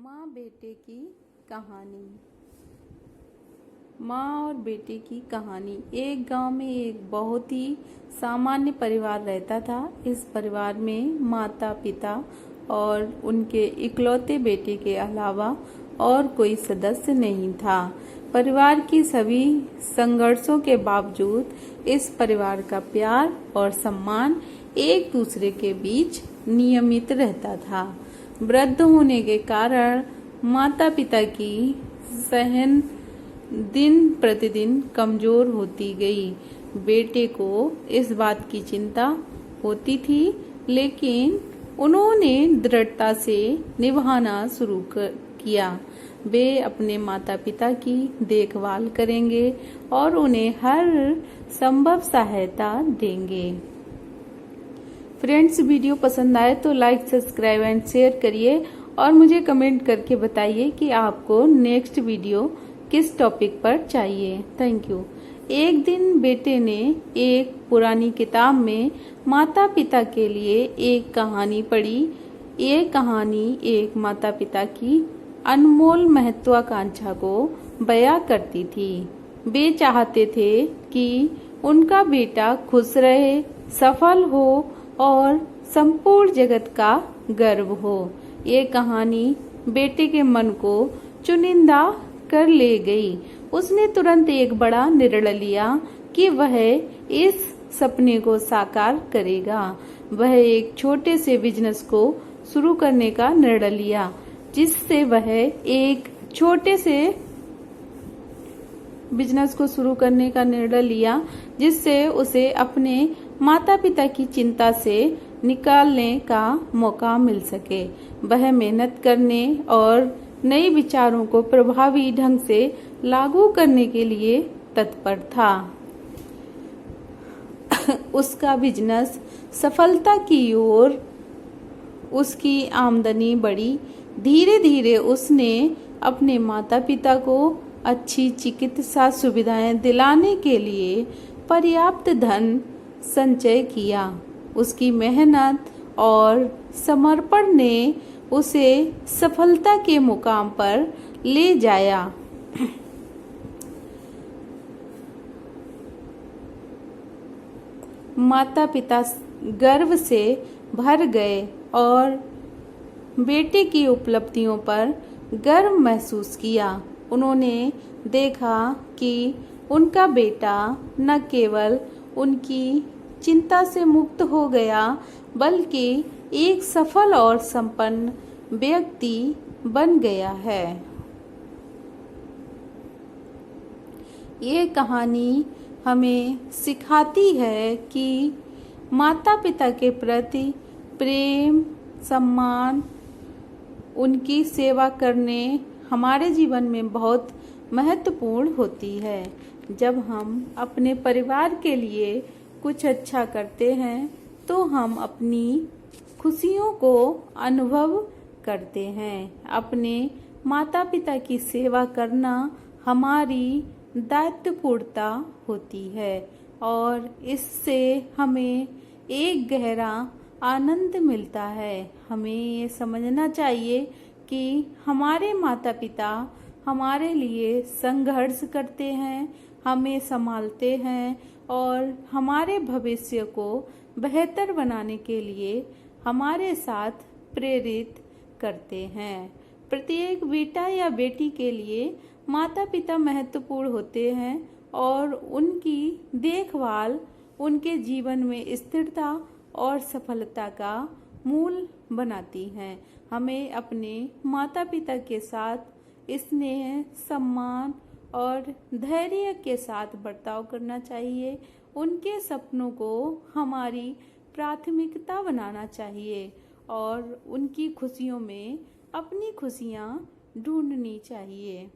माँ बेटे की कहानी। माँ और बेटे की कहानी। एक गांव में एक बहुत ही सामान्य परिवार रहता था। इस परिवार में माता पिता और उनके इकलौते बेटे के अलावा और कोई सदस्य नहीं था। परिवार की सभी संघर्षों के बावजूद इस परिवार का प्यार और सम्मान एक दूसरे के बीच नियमित रहता था। वृद्ध होने के कारण माता पिता की सहन दिन प्रतिदिन कमजोर होती गई। बेटे को इस बात की चिंता होती थी, लेकिन उन्होंने दृढ़ता से निभाना शुरू किया। वे अपने माता पिता की देखभाल करेंगे और उन्हें हर संभव सहायता देंगे। फ्रेंड्स, वीडियो पसंद आए तो लाइक, सब्सक्राइब एंड शेयर करिए और मुझे कमेंट करके बताइए कि आपको नेक्स्ट वीडियो किस टॉपिक पर चाहिए। Thank you. एक दिन बेटे ने एक पुरानी किताब में माता पिता के लिए एक कहानी पढ़ी। ये कहानी एक माता पिता की अनमोल महत्वाकांक्षा को बयां करती थी। वे चाहते थे कि उनका बेटा खुश रहे, सफल हो और संपूर्ण जगत का गर्व हो। ये कहानी बेटे के मन को चुनिंदा कर ले गई। उसने तुरंत एक बड़ा निर्णय लिया कि वह इस सपने को साकार करेगा। वह एक छोटे से बिजनेस को शुरू करने का निर्णय लिया, जिससे वह एक छोटे से बिजनेस को शुरू करने का निर्णय लिया जिससे उसे अपने माता पिता की चिंता से निकालने का मौका मिल सके। वह मेहनत करने और नए विचारों को प्रभावी ढंग से लागू करने के लिए तत्पर था। उसका बिजनेस सफलता की ओर उसकी आमदनी बढ़ी। धीरे धीरे उसने अपने माता पिता को अच्छी चिकित्सा सुविधाएं दिलाने के लिए पर्याप्त धन संचय किया। उसकी मेहनत और समर्पण ने उसे सफलता के मुकाम पर ले जाया। माता पिता गर्व से भर गए और बेटे की उपलब्धियों पर गर्व महसूस किया। उन्होंने देखा कि उनका बेटा न केवल उनकी चिंता से मुक्त हो गया, बल्कि एक सफल और संपन्न व्यक्ति बन गया है। ये कहानी हमें सिखाती है कि माता पिता के प्रति प्रेम, सम्मान, उनकी सेवा करने हमारे जीवन में बहुत महत्वपूर्ण होती है। जब हम अपने परिवार के लिए कुछ अच्छा करते हैं तो हम अपनी खुशियों को अनुभव करते हैं। अपने माता पिता की सेवा करना हमारी दायित्वपूर्णता होती है और इससे हमें एक गहरा आनंद मिलता है। हमें ये समझना चाहिए कि हमारे माता पिता हमारे लिए संघर्ष करते हैं, हमें संभालते हैं और हमारे भविष्य को बेहतर बनाने के लिए हमारे साथ प्रेरित करते हैं। प्रत्येक बेटा या बेटी के लिए माता पिता महत्वपूर्ण होते हैं और उनकी देखभाल उनके जीवन में स्थिरता और सफलता का मूल बनाती हैं। हमें अपने माता पिता के साथ स्नेह, सम्मान और धैर्य के साथ बर्ताव करना चाहिए। उनके सपनों को हमारी प्राथमिकता बनाना चाहिए और उनकी खुशियों में अपनी खुशियाँ ढूंढनी चाहिए।